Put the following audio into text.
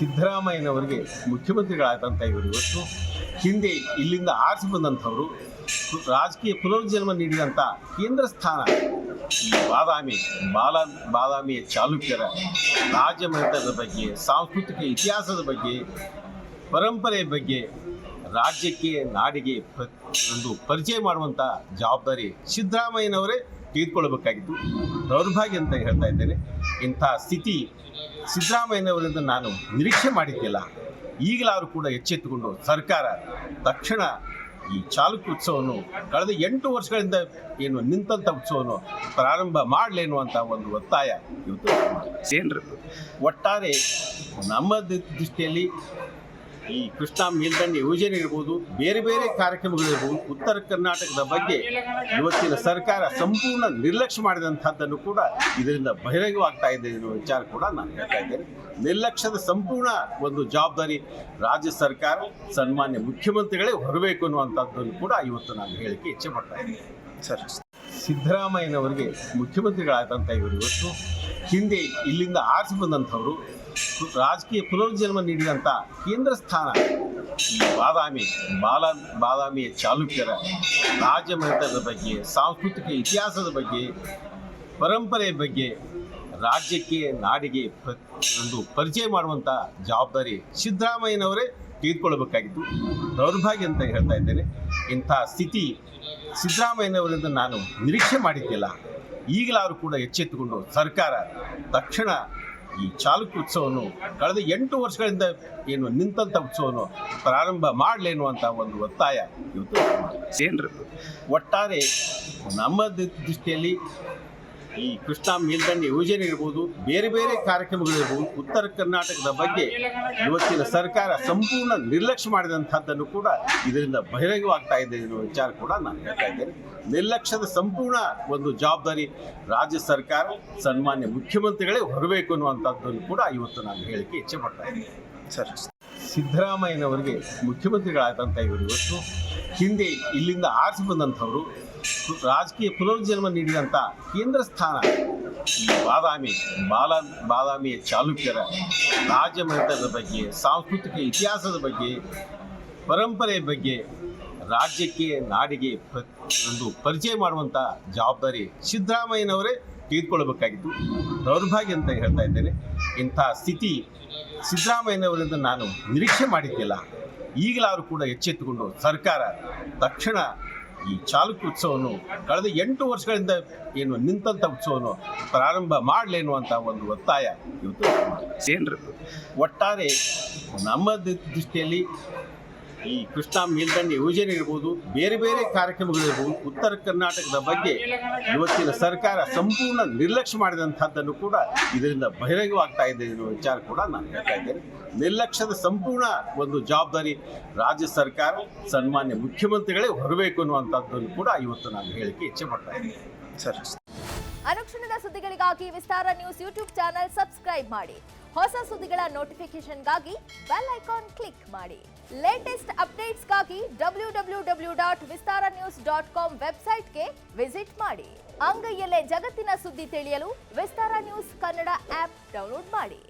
ಸಿದ್ದರಾಮಯ್ಯನವರಿಗೆ ಮುಖ್ಯಮಂತ್ರಿಗಳಾದಂಥ ಇವರು ಇವತ್ತು ಹಿಂದೆ ಇಲ್ಲಿಂದ ಆರಿಸಿ ಬಂದಂಥವರು ರಾಜಕೀಯ ಪುನರ್ಜನ್ಮ ನೀಡಿದಂಥ ಕೇಂದ್ರ ಸ್ಥಾನ ಈ ಬಾದಾಮಿಯ ಚಾಲುಕ್ಯರ ರಾಜಮನೆತನದ ಬಗ್ಗೆ, ಸಾಂಸ್ಕೃತಿಕ ಇತಿಹಾಸದ ಬಗ್ಗೆ, ಪರಂಪರೆಯ ಬಗ್ಗೆ ರಾಜ್ಯಕ್ಕೆ ನಾಡಿಗೆ ಒಂದು ಪರಿಚಯ ಮಾಡುವಂಥ ಜವಾಬ್ದಾರಿ ಸಿದ್ದರಾಮಯ್ಯನವರೇ ತೆಗೆದುಕೊಳ್ಳಬೇಕಾಗಿತ್ತು. ದೌರ್ಭಾಗ್ಯ ಅಂತ ಹೇಳ್ತಾ ಇದ್ದೇನೆ. ಇಂಥ ಸ್ಥಿತಿ ಸಿದ್ದರಾಮಯ್ಯನವರಿಂದ ನಾನು ನಿರೀಕ್ಷೆ ಮಾಡಿದ್ದಿಲ್ಲ. ಈಗಲಾದರೂ ಕೂಡ ಎಚ್ಚೆತ್ತುಕೊಂಡು ಸರ್ಕಾರ ತಕ್ಷಣ ಈ ಚಾಲುಕ್ಯ ಉತ್ಸವವನ್ನು ಕಳೆದ 8 ವರ್ಷಗಳಿಂದ ಏನು ನಿಂತಂಥ ಉತ್ಸವವನ್ನು ಪ್ರಾರಂಭ ಮಾಡಲೇನು ಅಂತ ಒಂದು ಒತ್ತಾಯ ಇವತ್ತು ಒಟ್ಟಾರೆ ನಮ್ಮ ದೃಷ್ಟಿಯಲ್ಲಿ ಈ ಕೃಷ್ಣಾ ಮೇಲ್ದಂಡೆ ಯೋಜನೆ ಇರ್ಬೋದು, ಬೇರೆ ಬೇರೆ ಕಾರ್ಯಕ್ರಮಗಳಿರ್ಬೋದು, ಉತ್ತರ ಕರ್ನಾಟಕದ ಬಗ್ಗೆ ಇವತ್ತಿನ ಸರ್ಕಾರ ಸಂಪೂರ್ಣ ನಿರ್ಲಕ್ಷ್ಯ ಮಾಡಿದಂಥದ್ದನ್ನು ಕೂಡ ಇದರಿಂದ ಬಹಿರಂಗವಾಗ್ತಾ ಇದೆ ಎನ್ನುವ ವಿಚಾರ ಕೂಡ ನಾನು ಹೇಳ್ತಾ ಇದ್ದೇನೆ. ನಿರ್ಲಕ್ಷ್ಯದ ಸಂಪೂರ್ಣ ಒಂದು ಜವಾಬ್ದಾರಿ ರಾಜ್ಯ ಸರ್ಕಾರ, ಸನ್ಮಾನ್ಯ ಮುಖ್ಯಮಂತ್ರಿಗಳೇ ಹೊರಬೇಕು ಅನ್ನುವಂಥದ್ದನ್ನು ಕೂಡ ಇವತ್ತು ನಾನು ಹೇಳಿಕೆ ಇಚ್ಛೆ ಪಡ್ತಾ ಇದ್ದೇನೆ. ಸರ್, ಸಿದ್ದರಾಮಯ್ಯನವರಿಗೆ ಮುಖ್ಯಮಂತ್ರಿಗಳಾದಂಥ ಇವರು ಇವತ್ತು ಹಿಂದೆ ಇಲ್ಲಿಂದ ಆರಿಸಿ ಬಂದಂಥವರು ರಾಜಕೀಯ ಪುನರ್ಜನ್ಮ ನೀಡಿದಂಥ ಕೇಂದ್ರ ಸ್ಥಾನ ಈ ಬಾದಾಮಿಯ ಚಾಲುಕ್ಯರ ರಾಜಮನೆತನದ ಬಗ್ಗೆ, ಸಾಂಸ್ಕೃತಿಕ ಇತಿಹಾಸದ ಬಗ್ಗೆ, ಪರಂಪರೆಯ ಬಗ್ಗೆ ರಾಜ್ಯಕ್ಕೆ ನಾಡಿಗೆ ಒಂದು ಪರಿಚಯ ಮಾಡುವಂಥ ಜವಾಬ್ದಾರಿ ಸಿದ್ದರಾಮಯ್ಯನವರೇ ತೆಗೆದುಕೊಳ್ಳಬೇಕಾಗಿತ್ತು. ದೌರ್ಭಾಗ್ಯ ಅಂತ ಹೇಳ್ತಾ ಇದ್ದೇನೆ. ಇಂಥ ಸ್ಥಿತಿ ಸಿದ್ದರಾಮಯ್ಯನವರಿಂದ ನಾನು ನಿರೀಕ್ಷೆ ಮಾಡಿದ್ದಿಲ್ಲ. ಈಗಲಾದರೂ ಕೂಡ ಎಚ್ಚೆತ್ತುಕೊಂಡು ಸರ್ಕಾರ ತಕ್ಷಣ ಈ ಚಾಲುಕ್ಯ ಉತ್ಸವವನ್ನು ಕಳೆದ 8 ವರ್ಷಗಳಿಂದ ಏನು ನಿಂತಂಥ ಉತ್ಸವವನ್ನು ಪ್ರಾರಂಭ ಮಾಡಲೇನು ಅಂತ ಒಂದು ಒತ್ತಾಯ ಇವತ್ತು ಒಟ್ಟಾರೆ ನಮ್ಮ ದೃಷ್ಟಿಯಲ್ಲಿ ಈ ಕೃಷ್ಣಾ ಮೇಲ್ದಂಡೆ ಯೋಜನೆ ಇರ್ಬೋದು, ಬೇರೆ ಬೇರೆ ಕಾರ್ಯಕ್ರಮಗಳಿರ್ಬೋದು, ಉತ್ತರ ಕರ್ನಾಟಕದ ಬಗ್ಗೆ ಇವತ್ತಿನ ಸರ್ಕಾರ ಸಂಪೂರ್ಣ ನಿರ್ಲಕ್ಷ್ಯ ಮಾಡಿದಂಥದ್ದನ್ನು ಕೂಡ ಇದರಿಂದ ಬಹಿರಂಗವಾಗ್ತಾ ಇದೆ ಎನ್ನುವ ವಿಚಾರ ಕೂಡ ನಾನು ಹೇಳ್ತಾ ಇದ್ದೇನೆ. ನಿರ್ಲಕ್ಷ್ಯದ ಸಂಪೂರ್ಣ ಒಂದು ಜವಾಬ್ದಾರಿ ರಾಜ್ಯ ಸರ್ಕಾರ, ಸನ್ಮಾನ್ಯ ಮುಖ್ಯಮಂತ್ರಿಗಳೇ ಹೊರಬೇಕು ಅನ್ನುವಂಥದ್ದನ್ನು ಕೂಡ ಇವತ್ತು ನಾನು ಹೇಳಿಕೆ ಇಚ್ಛೆ ಪಡ್ತಾ ಇದ್ದೇನೆ. ಸರ್, ಸಿದ್ದರಾಮಯ್ಯನವರಿಗೆ ಮುಖ್ಯಮಂತ್ರಿಗಳಾದಂಥ ಇವರು ಇವತ್ತು ಹಿಂದೆ ಇಲ್ಲಿಂದ ಆರಿಸಿ ಬಂದಂಥವರು ರಾಜಕೀಯ ಪುನರ್ಜನ್ಮ ನೀಡಿದಂಥ ಕೇಂದ್ರ ಸ್ಥಾನ ಈ ಬಾದಾಮಿಯ ಚಾಲುಕ್ಯರ ರಾಜಮನೆತನದ ಬಗ್ಗೆ, ಸಾಂಸ್ಕೃತಿಕ ಇತಿಹಾಸದ ಬಗ್ಗೆ, ಪರಂಪರೆಯ ಬಗ್ಗೆ ರಾಜ್ಯಕ್ಕೆ ನಾಡಿಗೆ ಒಂದು ಪರಿಚಯ ಮಾಡುವಂಥ ಜವಾಬ್ದಾರಿ ಸಿದ್ದರಾಮಯ್ಯನವರೇ ತೆಗೆದುಕೊಳ್ಳಬೇಕಾಗಿತ್ತು. ದೌರ್ಭಾಗ್ಯ ಅಂತ ಹೇಳ್ತಾ ಇದ್ದೇನೆ. ಇಂಥ ಸ್ಥಿತಿ ಸಿದ್ದರಾಮಯ್ಯನವರಿಂದ ನಾನು ನಿರೀಕ್ಷೆ ಮಾಡಿದ್ದಿಲ್ಲ. ಈಗಲಾದರೂ ಕೂಡ ಎಚ್ಚೆತ್ತುಕೊಂಡು ಸರ್ಕಾರ ತಕ್ಷಣ ಈ ಚಾಲುಕ್ಯ ಉತ್ಸವವನ್ನು ಕಳೆದ 8 ವರ್ಷಗಳಿಂದ ಏನು ನಿಂತಂಥ ಉತ್ಸವವನ್ನು ಪ್ರಾರಂಭ ಮಾಡಲೇನು ಅಂತ ಒಂದು ಒತ್ತಾಯ ಇವತ್ತು ಒಟ್ಟಾರೆ ನಮ್ಮ ದೃಷ್ಟಿಯಲ್ಲಿ ಈ ಕೃಷ್ಣಾ ಮೇಲ್ದಂಡೆ ಯೋಜನೆ ಇರ್ಬೋದು, ಬೇರೆ ಬೇರೆ ಕಾರ್ಯಕ್ರಮಗಳಿರ್ಬೋದು, ಉತ್ತರ ಕರ್ನಾಟಕದ ಬಗ್ಗೆ ಇವತ್ತಿನ ಸರ್ಕಾರ ಸಂಪೂರ್ಣ ನಿರ್ಲಕ್ಷ್ಯ ಮಾಡಿದಂಥದ್ದನ್ನು ಕೂಡ ಇದರಿಂದ ಬಹಿರಂಗವಾಗ್ತಾ ಇದೆ ಎನ್ನುವ ವಿಚಾರ ಕೂಡ ನಾನು ಹೇಳ್ತಾ ಇದ್ದೇನೆ. ನಿರ್ಲಕ್ಷ್ಯದ ಸಂಪೂರ್ಣ ಒಂದು ಜವಾಬ್ದಾರಿ ರಾಜ್ಯ ಸರ್ಕಾರ, ಸನ್ಮಾನ್ಯ ಮುಖ್ಯಮಂತ್ರಿಗಳೇ ಹೊರಬೇಕು ಅನ್ನುವಂಥದ್ದನ್ನು ಕೂಡ ಇವತ್ತು ನಾನು ಹೇಳಿಕೆ ಇಚ್ಛೆ ಪಡ್ತಾ ಇದ್ದೇನೆ. ಸರ್, ಅನುಕ್ಷಣದ ಸುದ್ದಿಗಳಿಗಾಗಿ ವಿಸ್ತಾರ ನ್ಯೂಸ್ ಯೂಟ್ಯೂಬ್ ಚಾನೆಲ್ ಸಬ್ಸ್ಕ್ರೈಬ್ ಮಾಡಿ. ಹೊಸ ಸುದ್ದಿಗಳ ನೋಟಿಫಿಕೇಶನ್ಗಾಗಿ ಬೆಲ್ ಐಕಾನ್ ಕ್ಲಿಕ್ ಮಾಡಿ. ಲೇಟೆಸ್ಟ್ ಅಪ್ಡೇಟ್ಸ್ಗಾಗಿ www.vistaranews.com ವೆಬ್ಸೈಟ್ಗೆ ವಿಸಿಟ್ ಮಾಡಿ. ಅಂಗೈಯಲ್ಲೇ ಜಗತ್ತಿನ ಸುದ್ದಿ ತಿಳಿಯಲು ವಿಸ್ತಾರ ನ್ಯೂಸ್ ಕನ್ನಡ ಆಪ್ ಡೌನ್ಲೋಡ್ ಮಾಡಿ.